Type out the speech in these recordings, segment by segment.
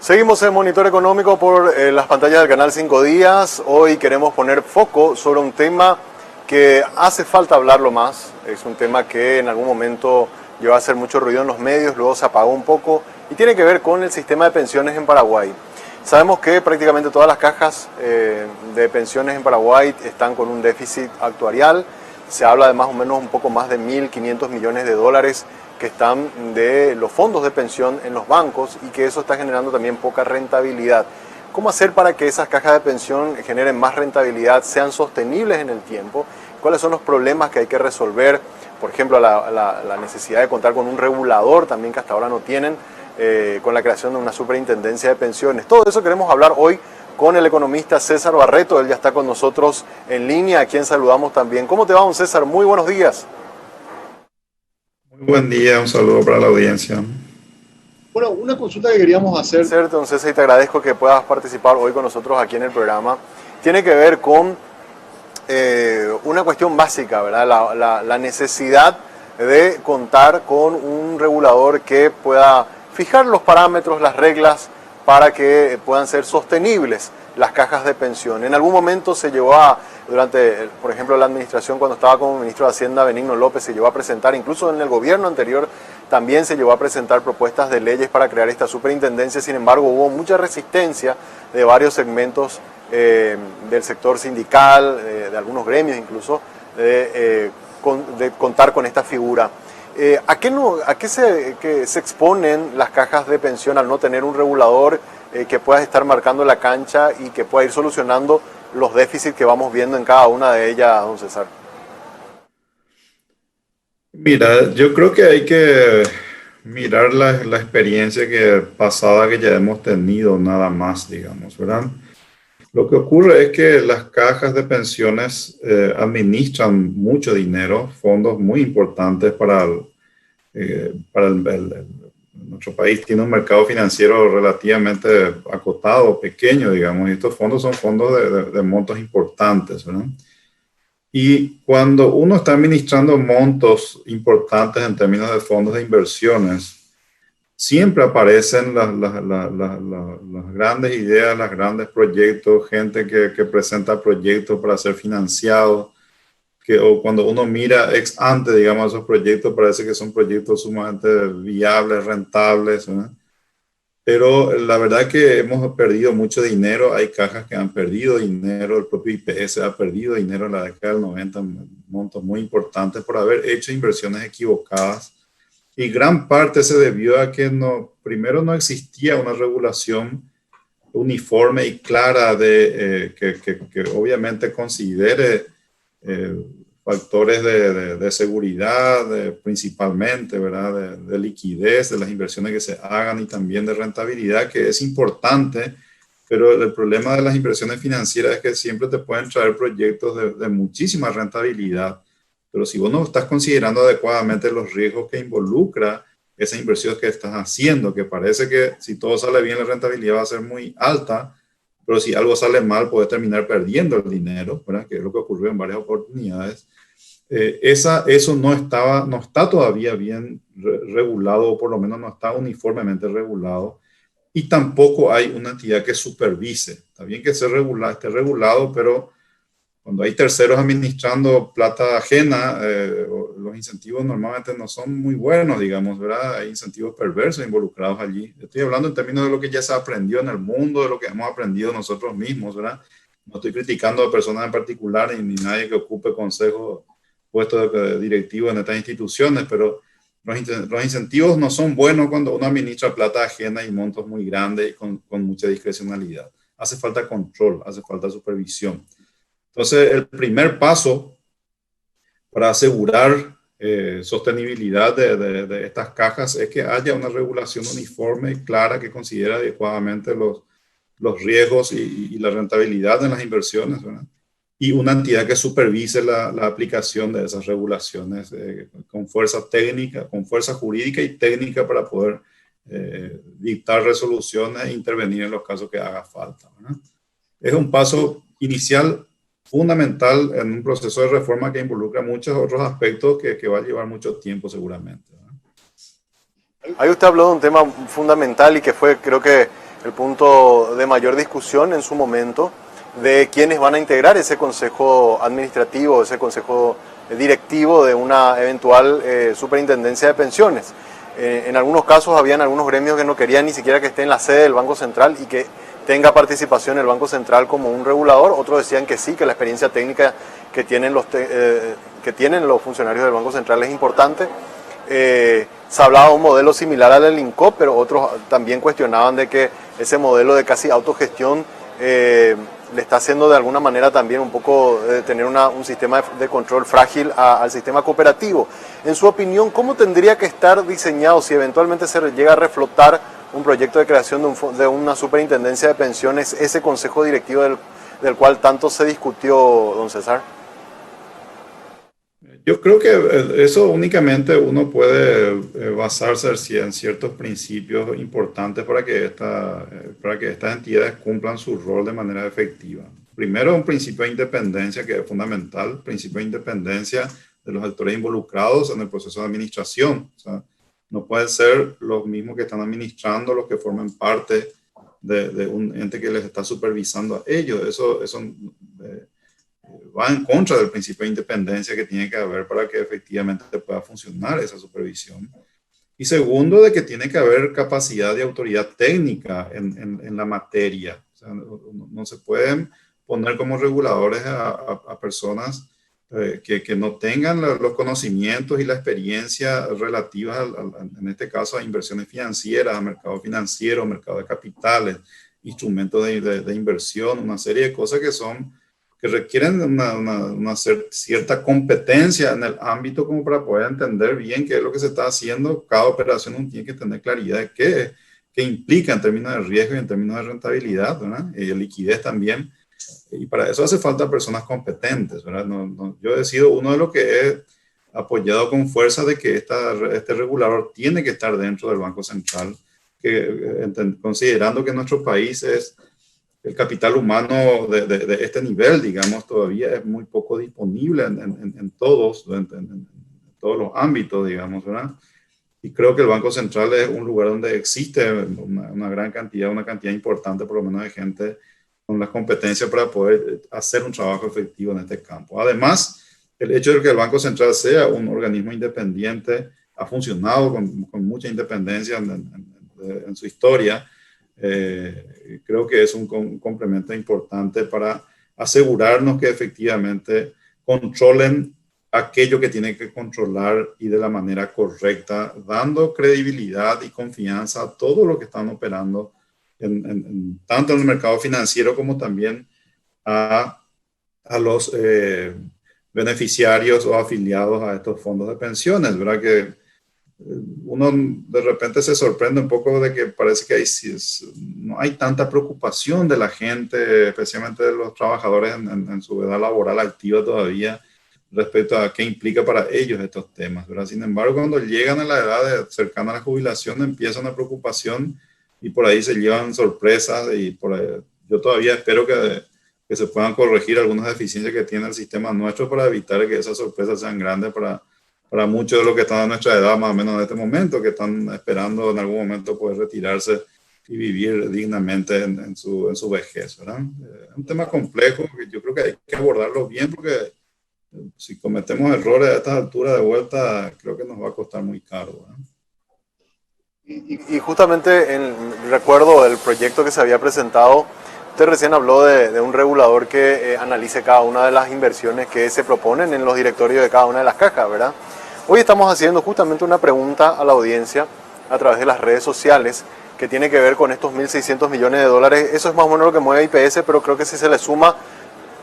Seguimos en Monitor Económico por las pantallas del canal 5 Días. Hoy queremos poner foco sobre un tema que hace falta hablarlo más. Es un tema que en algún momento llegó a hacer mucho ruido en los medios, luego se apagó un poco y tiene que ver con el sistema de pensiones en Paraguay. Sabemos que prácticamente todas las cajas de pensiones en Paraguay están con un déficit actuarial. Se habla de más o menos un poco más de 1.500 millones de dólares que están de los fondos de pensión en los bancos y que eso está generando también poca rentabilidad. ¿Cómo hacer para que esas cajas de pensión generen más rentabilidad, sean sostenibles en el tiempo? ¿Cuáles son los problemas que hay que resolver? Por ejemplo, la necesidad de contar con un regulador también que hasta ahora no tienen, con la creación de una superintendencia de pensiones. Todo eso queremos hablar hoy con el economista César Barreto. Él ya está con nosotros en línea, a quien saludamos también. ¿Cómo te va, don César? Muy buenos días. Muy buen día, un saludo para la audiencia. Bueno, una consulta que queríamos hacer. Cierto, don César, y te agradezco que puedas participar hoy con nosotros aquí en el programa. Tiene que ver con una cuestión básica, ¿verdad? La necesidad de contar con un regulador que pueda fijar los parámetros, las reglas, para que puedan ser sostenibles las cajas de pensión. En algún momento se llevó durante, por ejemplo, la administración, cuando estaba como ministro de Hacienda Benigno López, se llevó a presentar, incluso en el gobierno anterior, también se llevó a presentar propuestas de leyes para crear esta superintendencia. Sin embargo, hubo mucha resistencia de varios segmentos del sector sindical, de algunos gremios incluso, de contar con esta figura. ¿A qué se exponen las cajas de pensión al no tener un regulador que pueda estar marcando la cancha y que pueda ir solucionando los déficits que vamos viendo en cada una de ellas, don César? Mira, yo creo que hay que mirar la experiencia pasada que ya hemos tenido nada más, digamos, ¿verdad? Lo que ocurre es que las cajas de pensiones administran mucho dinero, fondos muy importantes para nuestro país. Tiene un mercado financiero relativamente acotado, pequeño, digamos, y estos fondos son fondos de montos importantes, ¿verdad? Y cuando uno está administrando montos importantes en términos de fondos de inversiones, siempre aparecen las grandes ideas, los grandes proyectos, gente que presenta proyectos para ser financiados, o cuando uno mira ex ante, digamos, esos proyectos, parece que son proyectos sumamente viables, rentables, ¿verdad? Pero la verdad es que hemos perdido mucho dinero. Hay cajas que han perdido dinero, el propio IPS ha perdido dinero en la década del 90, montos muy importantes por haber hecho inversiones equivocadas. Y gran parte se debió a que primero no existía una regulación uniforme y clara que obviamente considere factores de seguridad, principalmente, ¿verdad? De liquidez de las inversiones que se hagan y también de rentabilidad, que es importante, pero el problema de las inversiones financieras es que siempre te pueden traer proyectos de muchísima rentabilidad, pero si vos no estás considerando adecuadamente los riesgos que involucra esa inversión que estás haciendo, que parece que si todo sale bien la rentabilidad va a ser muy alta, pero si algo sale mal puedes terminar perdiendo el dinero, ¿verdad? Que es lo que ocurrió en varias oportunidades. Eso no está todavía bien regulado, o por lo menos no está uniformemente regulado, y tampoco hay una entidad que supervise. Está bien que esté regulado, pero cuando hay terceros administrando plata ajena, los incentivos normalmente no son muy buenos, digamos, ¿verdad? Hay incentivos perversos involucrados allí. Estoy hablando en términos de lo que ya se aprendió en el mundo, de lo que hemos aprendido nosotros mismos, ¿verdad? No estoy criticando a personas en particular ni nadie que ocupe consejos, puestos directivos en estas instituciones, pero los incentivos no son buenos cuando uno administra plata ajena y montos muy grandes y con mucha discrecionalidad. Hace falta control, hace falta supervisión. Entonces, el primer paso para asegurar sostenibilidad de estas cajas es que haya una regulación uniforme y clara que considere adecuadamente los riesgos y la rentabilidad en las inversiones, ¿verdad? Y una entidad que supervise la aplicación de esas regulaciones con fuerza técnica, con fuerza jurídica y técnica para poder dictar resoluciones e intervenir en los casos que haga falta, ¿verdad? Es un paso inicial fundamental en un proceso de reforma que involucra muchos otros aspectos que va a llevar mucho tiempo seguramente, ¿verdad? Ahí usted habló de un tema fundamental y que fue, creo que el punto de mayor discusión en su momento de quiénes van a integrar ese consejo administrativo, ese consejo directivo de una eventual superintendencia de pensiones. En algunos casos habían algunos gremios que no querían ni siquiera que esté en la sede del Banco Central y que tenga participación el Banco Central como un regulador. Otros decían que sí, que la experiencia técnica que tienen los funcionarios del Banco Central es importante. Se hablaba de un modelo similar al del INCOP, pero otros también cuestionaban de que ese modelo de casi autogestión le está haciendo de alguna manera también un poco tener un sistema de control frágil al sistema cooperativo. En su opinión, ¿cómo tendría que estar diseñado si eventualmente se llega a reflotar un proyecto de creación de una superintendencia de pensiones, ese consejo directivo del cual tanto se discutió, don César? Yo creo que eso únicamente uno puede basarse en ciertos principios importantes para que estas entidades cumplan su rol de manera efectiva. Primero, un principio de independencia que es fundamental, principio de independencia de los actores involucrados en el proceso de administración. O sea, no pueden ser los mismos que están administrando los que formen parte de un ente que les está supervisando a ellos. Eso va en contra del principio de independencia que tiene que haber para que efectivamente pueda funcionar esa supervisión. Y segundo, de que tiene que haber capacidad de autoridad técnica en la materia. O sea, no se pueden poner como reguladores a personas que no tengan los conocimientos y la experiencia relativas, en este caso, a inversiones financieras, a mercado financiero, mercado de capitales, instrumentos de inversión, una serie de cosas que requieren una cierta competencia en el ámbito como para poder entender bien qué es lo que se está haciendo. Cada operación uno tiene que tener claridad de qué implica en términos de riesgo y en términos de rentabilidad, ¿verdad? Y de liquidez también. Y para eso hace falta personas competentes, ¿verdad? Yo he sido uno de los que he apoyado con fuerza de que este regulador tiene que estar dentro del Banco Central, considerando que nuestro país es el capital humano de este nivel, digamos, todavía es muy poco disponible en todos los ámbitos, digamos, ¿verdad? Y creo que el Banco Central es un lugar donde existe una cantidad importante, por lo menos, de gente con las competencias para poder hacer un trabajo efectivo en este campo. Además, el hecho de que el Banco Central sea un organismo independiente ha funcionado con mucha independencia en su historia. Creo que es un complemento importante para asegurarnos que efectivamente controlen aquello que tienen que controlar y de la manera correcta, dando credibilidad y confianza a todo lo que están operando, tanto en el mercado financiero como también a los beneficiarios o afiliados a estos fondos de pensiones, ¿verdad? Que uno de repente se sorprende un poco de que parece que no hay tanta preocupación de la gente, especialmente de los trabajadores en su edad laboral activa todavía, respecto a qué implica para ellos estos temas, ¿verdad? Sin embargo, cuando llegan a la edad cercana a la jubilación, empieza una preocupación y por ahí se llevan sorpresas y yo todavía espero que se puedan corregir algunas deficiencias que tiene el sistema nuestro para evitar que esas sorpresas sean grandes para muchos de los que están a nuestra edad, más o menos en este momento, que están esperando en algún momento poder retirarse y vivir dignamente en su vejez, ¿verdad? Es un tema complejo que yo creo que hay que abordarlo bien porque si cometemos errores a estas alturas de vuelta, creo que nos va a costar muy caro, ¿verdad? Y justamente recuerdo el proyecto que se había presentado, usted recién habló de un regulador que analice cada una de las inversiones que se proponen en los directorios de cada una de las cajas, ¿verdad? Hoy estamos haciendo justamente una pregunta a la audiencia a través de las redes sociales que tiene que ver con estos 1.600 millones de dólares. Eso es más o menos lo que mueve IPS, pero creo que si se le suma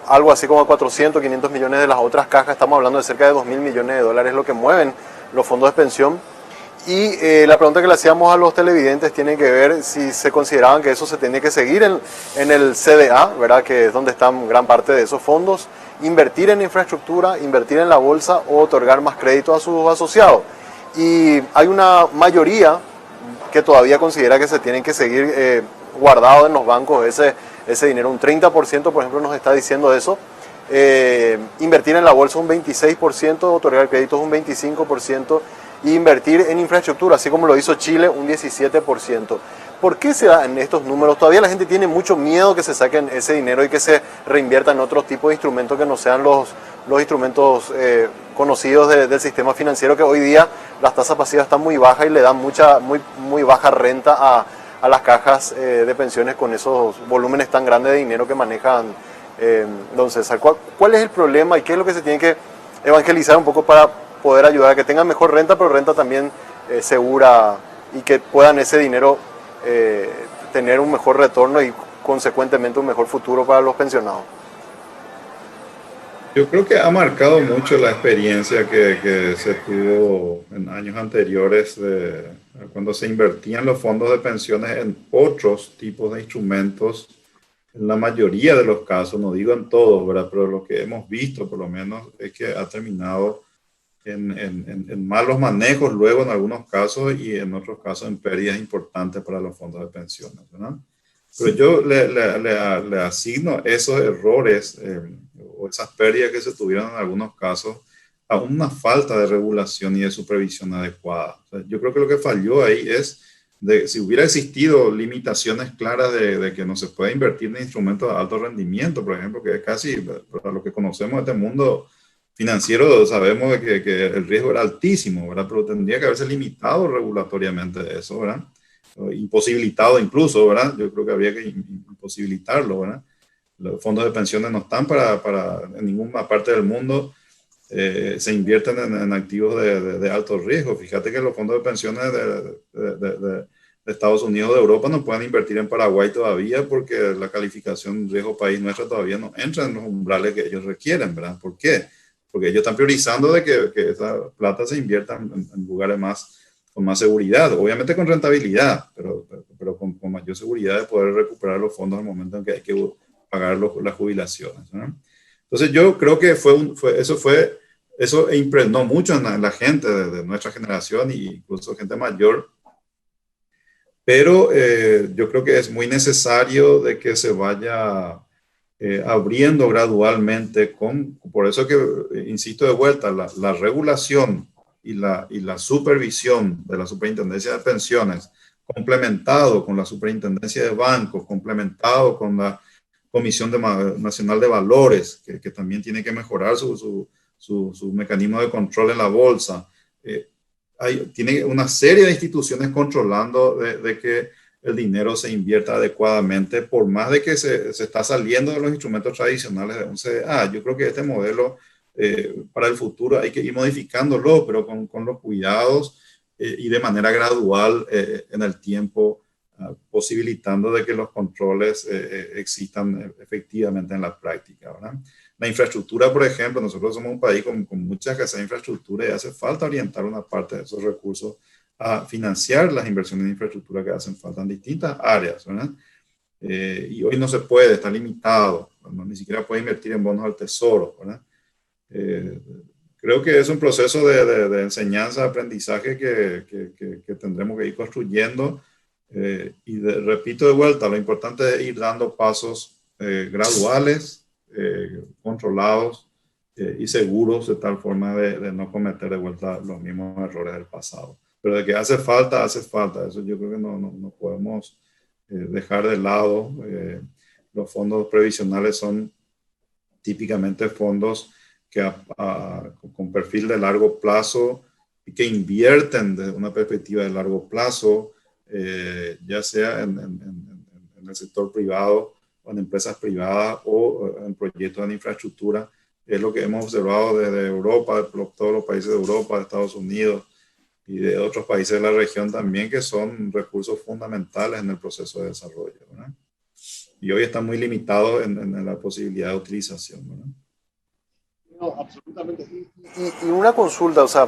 algo así como 400, 500 millones de las otras cajas, estamos hablando de cerca de 2.000 millones de dólares lo que mueven los fondos de pensión. Y la pregunta que le hacíamos a los televidentes tiene que ver si se consideraban que eso se tenía que seguir en el CDA, ¿verdad? Que es donde están gran parte de esos fondos, invertir en infraestructura, invertir en la bolsa o otorgar más crédito a sus asociados. Y hay una mayoría que todavía considera que se tienen que seguir guardados en los bancos ese dinero. Un 30%, por ejemplo, nos está diciendo eso. Invertir en la bolsa un 26%, otorgar créditos un 25%. Y invertir en infraestructura, así como lo hizo Chile, un 17%. ¿Por qué se dan estos números? Todavía la gente tiene mucho miedo que se saquen ese dinero y que se reinvierta en otros tipos de instrumentos que no sean los instrumentos conocidos del sistema financiero, que hoy día las tasas pasivas están muy bajas y le dan muy baja renta a las cajas de pensiones con esos volúmenes tan grandes de dinero que manejan. Don César, ¿cuál es el problema y qué es lo que se tiene que evangelizar un poco para poder ayudar a que tengan mejor renta, pero renta también segura, y que puedan ese dinero tener un mejor retorno y consecuentemente un mejor futuro para los pensionados? Yo creo que ha marcado mucho la experiencia que se tuvo en años anteriores cuando se invertían los fondos de pensiones en otros tipos de instrumentos. En la mayoría de los casos, no digo en todos, ¿verdad? Pero lo que hemos visto por lo menos es que ha terminado en malos manejos luego en algunos casos y en otros casos en pérdidas importantes para los fondos de pensiones, ¿verdad? Pero yo le asigno esos errores o esas pérdidas que se tuvieron en algunos casos a una falta de regulación y de supervisión adecuada. O sea, yo creo que lo que falló ahí es si hubiera existido limitaciones claras de que no se puede invertir en instrumentos de alto rendimiento, por ejemplo, que es casi, para lo que conocemos de este mundo financiero, sabemos que el riesgo era altísimo, ¿verdad? Pero tendría que haberse limitado regulatoriamente eso, ¿verdad? Imposibilitado incluso, ¿verdad? Yo creo que habría que imposibilitarlo, ¿verdad? Los fondos de pensiones no están en ninguna parte del mundo se invierten en activos de alto riesgo. Fíjate que los fondos de pensiones de Estados Unidos, de Europa, no pueden invertir en Paraguay todavía porque la calificación riesgo país nuestra todavía no entra en los umbrales que ellos requieren, ¿verdad? ¿Por qué? Porque ellos están priorizando de que esa plata se invierta en lugares con más seguridad, obviamente con rentabilidad, pero con mayor seguridad de poder recuperar los fondos al momento en que hay que pagar las jubilaciones, ¿no? Entonces yo creo que eso impregnó mucho en la gente de nuestra generación e incluso gente mayor, pero yo creo que es muy necesario de que se vaya abriendo gradualmente, por eso que insisto de vuelta, la regulación y la supervisión de la Superintendencia de Pensiones, complementado con la Superintendencia de Bancos, complementado con la Comisión Nacional de Valores, que también tiene que mejorar su mecanismo de control en la bolsa. Tiene una serie de instituciones controlando de que el dinero se invierta adecuadamente, por más de que se está saliendo de los instrumentos tradicionales de un CDA. Yo creo que este modelo para el futuro hay que ir modificándolo, pero con los cuidados y de manera gradual en el tiempo, posibilitando de que los controles existan efectivamente en la práctica, ¿verdad? La infraestructura, por ejemplo, nosotros somos un país con mucha escasez de infraestructura y hace falta orientar una parte de esos recursos a financiar las inversiones en infraestructura que hacen falta en distintas áreas, ¿verdad? Y hoy no se puede, está limitado, ¿no? Ni siquiera puede invertir en bonos al tesoro, ¿verdad? Creo que es un proceso de enseñanza, aprendizaje que tendremos que ir construyendo. Repito de vuelta, lo importante es ir dando pasos graduales, controlados y seguros, de tal forma de no cometer de vuelta los mismos errores del pasado. Pero de que hace falta, hace falta. Eso yo creo que no podemos dejar de lado. Los fondos previsionales son típicamente fondos con perfil de largo plazo y que invierten desde una perspectiva de largo plazo, ya sea en el sector privado o en empresas privadas o en proyectos de infraestructura. Es lo que hemos observado desde Europa, de todos los países de Europa, de Estados Unidos y de otros países de la región también, que son recursos fundamentales en el proceso de desarrollo, ¿verdad? Y hoy están muy limitados en la posibilidad de utilización, ¿verdad? No, absolutamente. Y una consulta, o sea,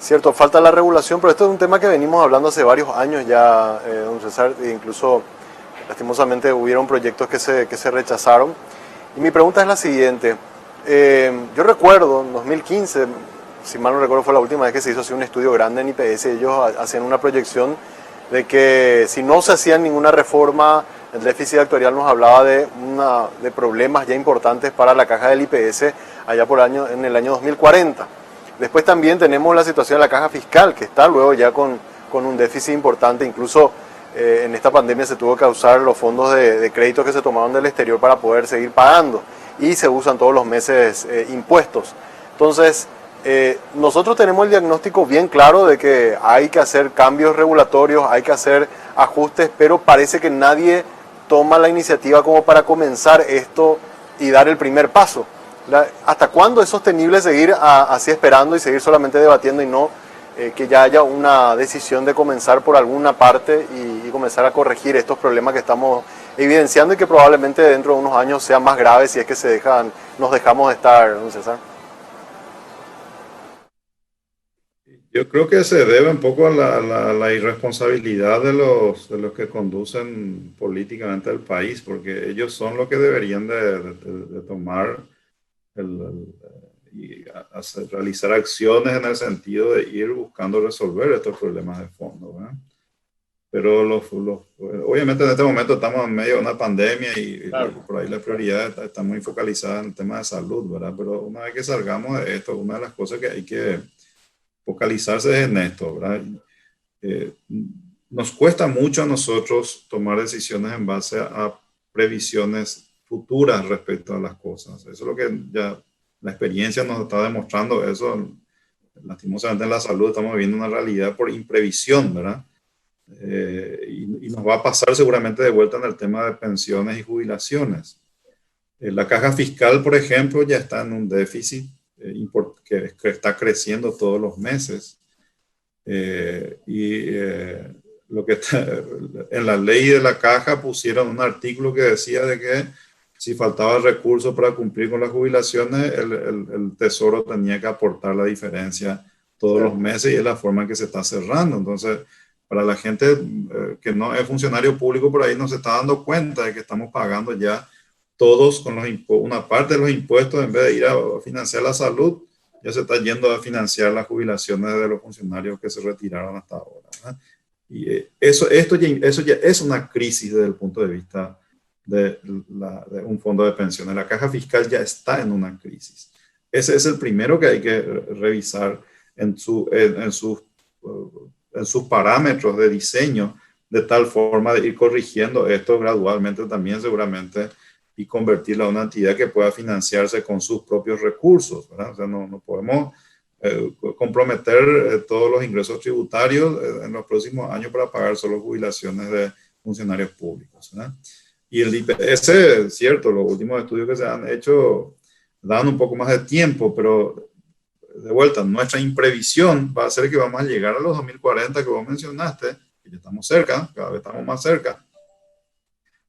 cierto, falta la regulación, pero esto es un tema que venimos hablando hace varios años ya, don César, e incluso lastimosamente hubieron proyectos que se rechazaron. Y mi pregunta es la siguiente. Yo recuerdo en 2015, si mal no recuerdo, fue la última vez que se hizo así un estudio grande en IPS. Ellos hacían una proyección de que si no se hacía ninguna reforma, el déficit actuarial nos hablaba de problemas ya importantes para la caja del IPS allá en el año 2040. Después también tenemos la situación de la caja fiscal, que está luego ya con un déficit importante. Incluso en esta pandemia se tuvo que usar los fondos de crédito que se tomaron del exterior para poder seguir pagando y se usan todos los meses impuestos. Entonces, nosotros tenemos el diagnóstico bien claro de que hay que hacer cambios regulatorios, hay que hacer ajustes, pero parece que nadie toma la iniciativa como para comenzar esto y dar el primer paso. ¿Hasta cuándo es sostenible seguir así esperando y seguir solamente debatiendo y no que ya haya una decisión de comenzar por alguna parte y comenzar a corregir estos problemas que estamos evidenciando y que probablemente dentro de unos años sean más graves si es que nos dejamos de estar, don César? Yo creo que se debe un poco a la irresponsabilidad de los que conducen políticamente el país, porque ellos son los que deberían de tomar y realizar acciones en el sentido de ir buscando resolver estos problemas de fondo, ¿verdad? Pero obviamente en este momento estamos en medio de una pandemia y claro, por ahí la prioridad está muy focalizada en el tema de salud, ¿verdad? Pero una vez que salgamos de esto, una de las cosas que hay que focalizarse en esto, ¿verdad? Nos cuesta mucho a nosotros tomar decisiones en base a previsiones futuras respecto a las cosas. Eso es lo que ya la experiencia nos está demostrando. Eso, lastimosamente en la salud estamos viviendo una realidad por imprevisión, ¿verdad? Y nos va a pasar seguramente de vuelta en el tema de pensiones y jubilaciones. La caja fiscal, por ejemplo, ya está en un déficit que está creciendo todos los meses. Lo que en la ley de la caja pusieron un artículo que decía de que si faltaba recursos para cumplir con las jubilaciones, el Tesoro tenía que aportar la diferencia todos los meses y es la forma en que se está cerrando. Entonces, para la gente que no es funcionario público por ahí no se está dando cuenta de que estamos pagando ya todos con una parte de los impuestos, en vez de ir a financiar la salud, ya se está yendo a financiar las jubilaciones de los funcionarios que se retiraron hasta ahora, ¿verdad? Y eso ya es una crisis desde el punto de vista de un fondo de pensiones. La caja fiscal ya está en una crisis. Ese es el primero que hay que revisar en sus parámetros de diseño, de tal forma de ir corrigiendo esto gradualmente también seguramente y convertirla en una entidad que pueda financiarse con sus propios recursos, ¿verdad? O sea, no podemos comprometer todos los ingresos tributarios en los próximos años para pagar solo jubilaciones de funcionarios públicos, ¿verdad? Y el IPS, es cierto, los últimos estudios que se han hecho dan un poco más de tiempo, pero de vuelta, nuestra imprevisión va a ser que vamos a llegar a los 2040 que vos mencionaste, que ya estamos cerca, cada vez estamos más cerca,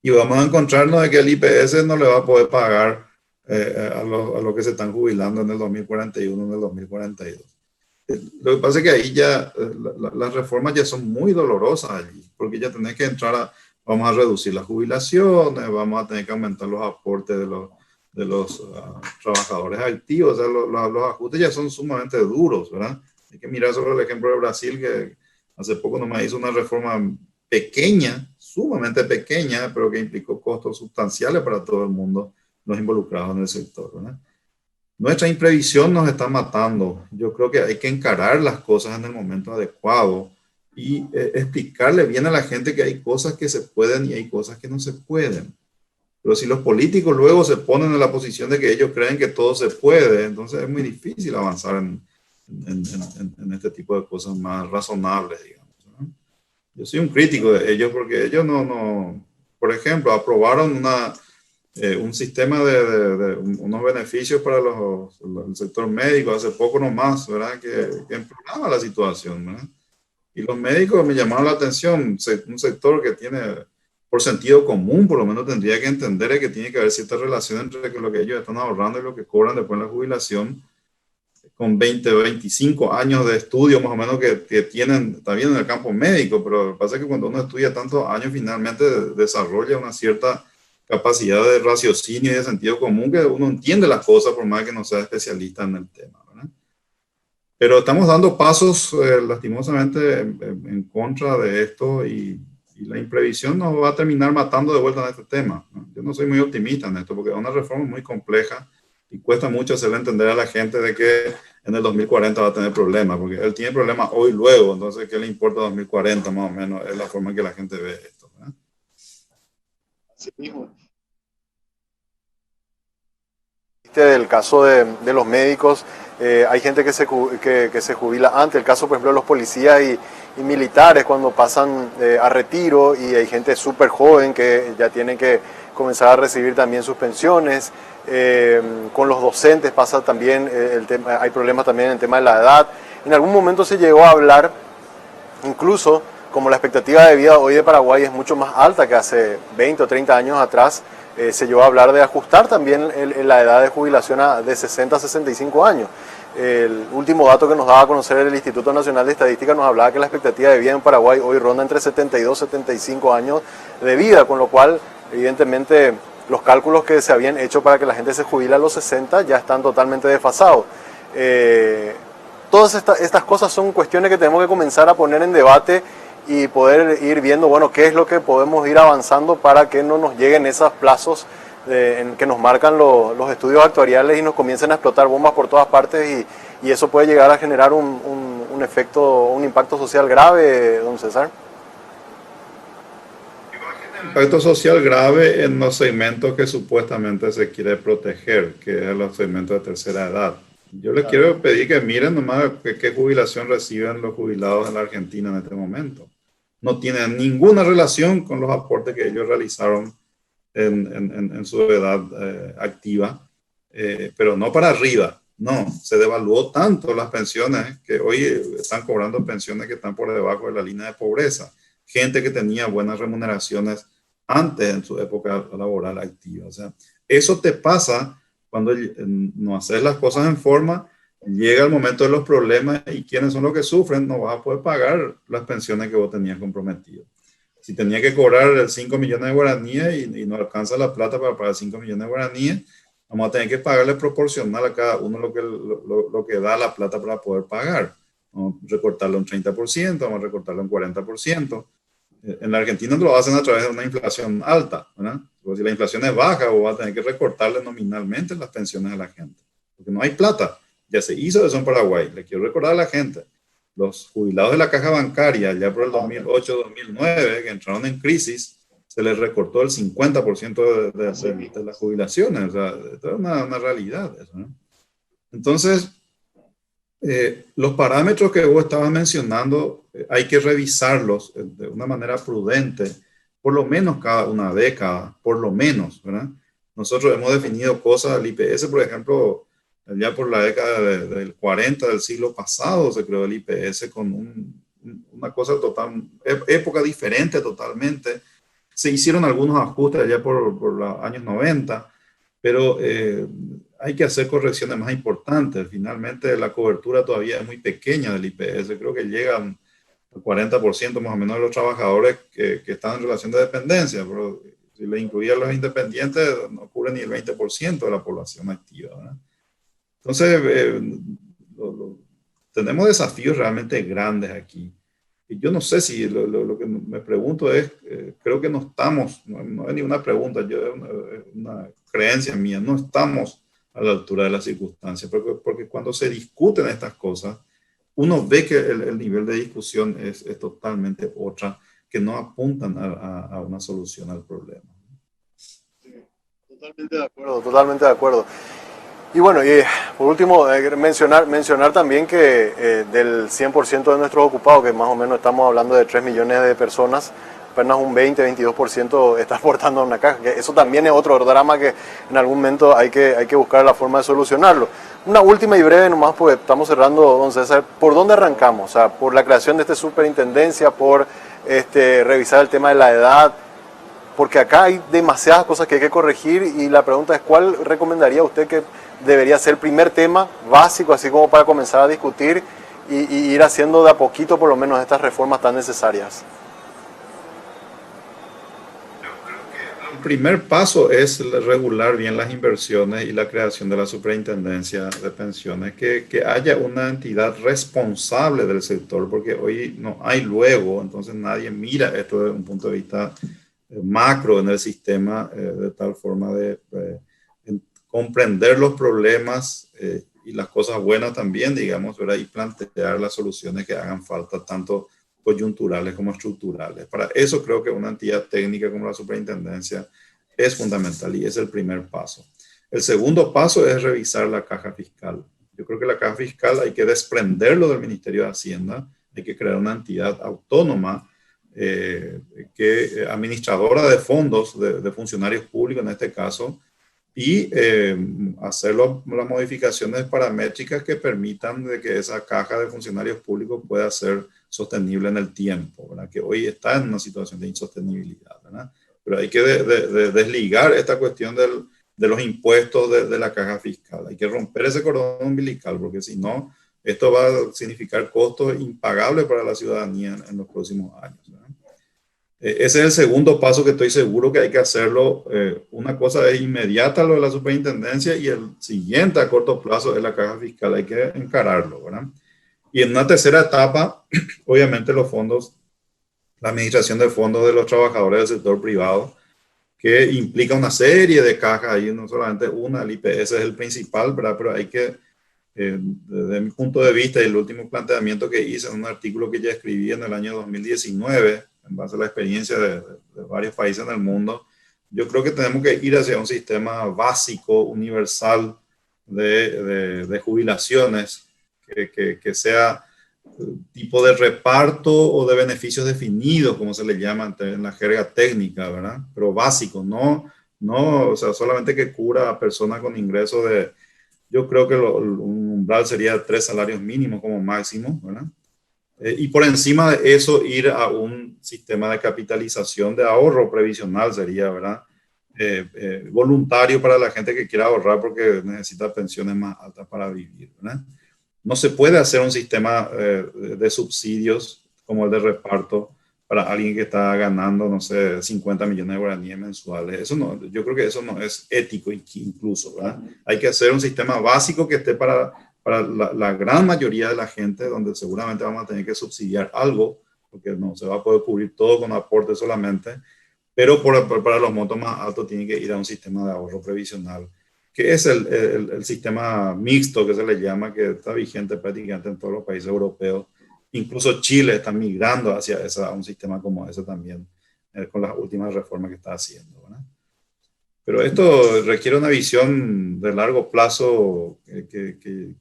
y vamos a encontrarnos de que el IPS no le va a poder pagar a los que se están jubilando en el 2041, en el 2042. Lo que pasa es que ahí ya las reformas ya son muy dolorosas allí, porque ya tenés que vamos a reducir las jubilaciones, vamos a tener que aumentar los aportes de los trabajadores activos, o sea, los ajustes ya son sumamente duros, ¿verdad? Hay que mirar sobre el ejemplo de Brasil, que hace poco nomás hizo una reforma pequeña, sumamente pequeña, pero que implicó costos sustanciales para todo el mundo, los involucrados en el sector, ¿verdad? Nuestra imprevisión nos está matando. Yo creo que hay que encarar las cosas en el momento adecuado y explicarle bien a la gente que hay cosas que se pueden y hay cosas que no se pueden. Pero si los políticos luego se ponen en la posición de que ellos creen que todo se puede, entonces es muy difícil avanzar en este tipo de cosas más razonables, digamos, ¿no? Yo soy un crítico de ellos porque ellos por ejemplo, aprobaron un sistema de unos beneficios para el sector médico hace poco nomás, ¿verdad? Que empeoraba la situación, ¿verdad? Y los médicos me llamaron la atención, un sector que tiene, por sentido común, por lo menos tendría que entender que tiene que haber cierta relación entre lo que ellos están ahorrando y lo que cobran después de la jubilación, con 20 o 25 años de estudio más o menos que tienen también en el campo médico, pero lo que pasa es que cuando uno estudia tantos años finalmente desarrolla una cierta capacidad de raciocinio y de sentido común que uno entiende las cosas por más que no sea especialista en el tema, ¿verdad? Pero estamos dando pasos lastimosamente en contra de esto y la imprevisión nos va a terminar matando de vuelta en este tema, ¿no? Yo no soy muy optimista en esto porque es una reforma muy compleja Y cuesta mucho hacerle entender a la gente de que en el 2040 va a tener problemas, porque él tiene problemas hoy luego, entonces ¿qué le importa 2040 más o menos? Es la forma en que la gente ve esto, ¿verdad? Así mismo. Del caso de los médicos, hay gente que se jubila antes, el caso por ejemplo de los policías y militares cuando pasan a retiro, y hay gente súper joven que ya tiene que comenzar a recibir también sus pensiones. Con los docentes pasa también el tema, hay problemas también en el tema de la edad. En algún momento se llegó a hablar, incluso como la expectativa de vida hoy de Paraguay es mucho más alta que hace 20 o 30 años atrás, se llegó a hablar de ajustar también la edad de jubilación de 60 a 65 años. El último dato que nos daba a conocer el Instituto Nacional de Estadística nos hablaba que la expectativa de vida en Paraguay hoy ronda entre 72 y 75 años de vida, con lo cual evidentemente los cálculos que se habían hecho para que la gente se jubile a los 60 ya están totalmente desfasados. Todas estas cosas son cuestiones que tenemos que comenzar a poner en debate y poder ir viendo, bueno, qué es lo que podemos ir avanzando para que no nos lleguen esos plazos en que nos marcan los estudios actuariales y nos comiencen a explotar bombas por todas partes y eso puede llegar a generar un efecto, un impacto social grave, don César. Impacto social grave en los segmentos que supuestamente se quiere proteger, que es los segmentos de tercera edad. Yo les quiero pedir que miren nomás qué jubilación reciben los jubilados en la Argentina en este momento. No tienen ninguna relación con los aportes que ellos realizaron en su edad activa, pero no para arriba. No, se devaluó tanto las pensiones que hoy están cobrando pensiones que están por debajo de la línea de pobreza. Gente que tenía buenas remuneraciones antes en su época laboral activa. O sea, eso te pasa cuando no haces las cosas en forma, llega el momento de los problemas y quienes son los que sufren, no vas a poder pagar las pensiones que vos tenías comprometido. Si tenía que cobrar 5 millones de guaraníes y no alcanza la plata para pagar 5 millones de guaraníes, vamos a tener que pagarle proporcional a cada uno lo que da la plata para poder pagar. Vamos a recortarlo un 30%, vamos a recortarlo un 40%. En la Argentina lo hacen a través de una inflación alta, ¿verdad? Porque si la inflación es baja, vos vas a tener que recortarle nominalmente las pensiones a la gente, porque no hay plata. Ya se hizo eso en Paraguay. Le quiero recordar a la gente, los jubilados de la caja bancaria, ya por el 2008-2009, que entraron en crisis, se les recortó el 50% de las jubilaciones. O sea, esto es una realidad. Eso, ¿no? Entonces, los parámetros que vos estabas mencionando, hay que revisarlos de una manera prudente, por lo menos cada una década, por lo menos, ¿verdad? Nosotros hemos definido cosas, el IPS, por ejemplo, ya por la década del 40 del siglo pasado se creó el IPS con una cosa total, época diferente totalmente. Se hicieron algunos ajustes ya por los años 90, pero hay que hacer correcciones más importantes. Finalmente, la cobertura todavía es muy pequeña del IPS. Creo que llegan al 40% más o menos de los trabajadores que están en relación de dependencia, pero si le incluían los independientes, no cubre ni el 20% de la población activa, ¿verdad? Entonces, tenemos desafíos realmente grandes aquí. Y yo no sé si lo que me pregunto es, creo que no estamos, no es ni una pregunta, es una creencia mía, no estamos a la altura de las circunstancias, porque cuando se discuten estas cosas, uno ve que el nivel de discusión es totalmente otra, que no apuntan a una solución al problema. Sí, totalmente de acuerdo. Totalmente de acuerdo. Y bueno, y por último, mencionar también que del 100% de nuestros ocupados, que más o menos estamos hablando de 3 millones de personas, apenas un 20-22% está aportando a una caja. Que eso también es otro drama que en algún momento hay que buscar la forma de solucionarlo. Una última y breve nomás, porque estamos cerrando, don César. ¿Por dónde arrancamos? O sea, por la creación de esta superintendencia, por revisar el tema de la edad, porque acá hay demasiadas cosas que hay que corregir y la pregunta es, ¿cuál recomendaría usted que debería ser el primer tema básico, así como para comenzar a discutir y ir haciendo de a poquito por lo menos estas reformas tan necesarias? El primer paso es regular bien las inversiones y la creación de la superintendencia de pensiones, que haya una entidad responsable del sector, porque hoy no hay luego, entonces nadie mira esto desde un punto de vista macro en el sistema, de tal forma de comprender los problemas y las cosas buenas también, digamos, ¿verdad? Y plantear las soluciones que hagan falta, tanto coyunturales como estructurales. Para eso creo que una entidad técnica como la superintendencia es fundamental y es el primer paso. El segundo paso es revisar la caja fiscal. Yo creo que la caja fiscal hay que desprenderlo del Ministerio de Hacienda, hay que crear una entidad autónoma administradora de fondos de funcionarios públicos en este caso, y hacer las modificaciones paramétricas que permitan de que esa caja de funcionarios públicos pueda ser sostenible en el tiempo, ¿verdad? Que hoy está en una situación de insostenibilidad, ¿verdad? Pero hay que desligar esta cuestión de los impuestos de la caja fiscal. Hay que romper ese cordón umbilical, porque si no, esto va a significar costos impagables para la ciudadanía en los próximos años, ¿verdad? Ese es el segundo paso que estoy seguro que hay que hacerlo. Una cosa es inmediata, lo de la superintendencia, y el siguiente a corto plazo es la caja fiscal. Hay que encararlo, ¿verdad? Y en una tercera etapa, obviamente los fondos, la administración de fondos de los trabajadores del sector privado, que implica una serie de cajas ahí, no solamente una, el IPS es el principal, ¿verdad? Pero hay que, desde mi punto de vista y el último planteamiento que hice en un artículo que ya escribí en el año 2019, en base a la experiencia de varios países en el mundo, yo creo que tenemos que ir hacia un sistema básico, universal de jubilaciones, que sea tipo de reparto o de beneficios definidos, como se le llama en la jerga técnica, ¿verdad? Pero básico, o sea, solamente que cubra a personas con ingresos yo creo que un umbral sería 3 salarios mínimos como máximo, ¿verdad? Y por encima de eso ir a un sistema de capitalización de ahorro previsional sería, ¿verdad? Voluntario para la gente que quiera ahorrar porque necesita pensiones más altas para vivir, ¿verdad? No se puede hacer un sistema de subsidios como el de reparto para alguien que está ganando, no sé, 50 millones de guaraníes mensuales. Eso no, yo creo que eso no es ético incluso, ¿verdad? Hay que hacer un sistema básico que esté para la gran mayoría de la gente, donde seguramente vamos a tener que subsidiar algo, porque no se va a poder cubrir todo con aporte solamente, pero para los montos más altos tiene que ir a un sistema de ahorro previsional, que es el sistema mixto que se le llama, que está vigente prácticamente en todos los países europeos. Incluso Chile está migrando hacia un sistema como ese también, con las últimas reformas que está haciendo, ¿verdad? Pero esto requiere una visión de largo plazo que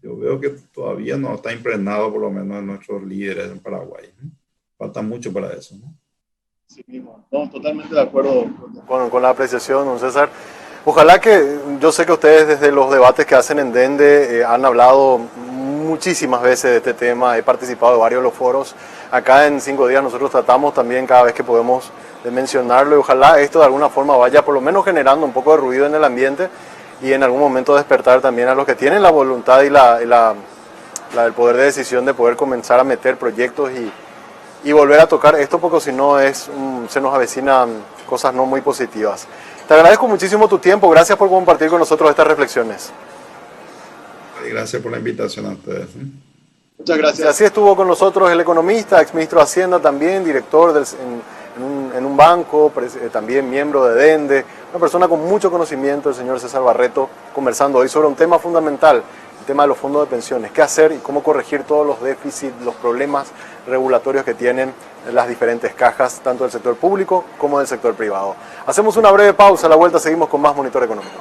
yo veo que todavía no está impregnado, por lo menos en nuestros líderes en Paraguay, ¿no? Falta mucho para eso, ¿no? Sí mismo, no, totalmente de acuerdo con la apreciación, don César. Ojalá que, yo sé que ustedes desde los debates que hacen en Dende han hablado muchísimas veces de este tema, he participado de varios de los foros. Acá en 5 días nosotros tratamos también cada vez que podemos de mencionarlo, y ojalá esto de alguna forma vaya por lo menos generando un poco de ruido en el ambiente y en algún momento despertar también a los que tienen la voluntad y el poder de decisión de poder comenzar a meter proyectos y volver a tocar esto, porque si no se nos avecinan cosas no muy positivas. Te agradezco muchísimo tu tiempo, gracias por compartir con nosotros estas reflexiones. Gracias por la invitación a ustedes. Muchas gracias. Y así estuvo con nosotros el economista, exministro de Hacienda también, director en un banco, también miembro de Dende, una persona con mucho conocimiento, el señor César Barreto, conversando hoy sobre un tema fundamental, el tema de los fondos de pensiones, qué hacer y cómo corregir todos los déficits, los problemas regulatorios que tienen las diferentes cajas, tanto del sector público como del sector privado. Hacemos una breve pausa, a la vuelta seguimos con más Monitor Económico.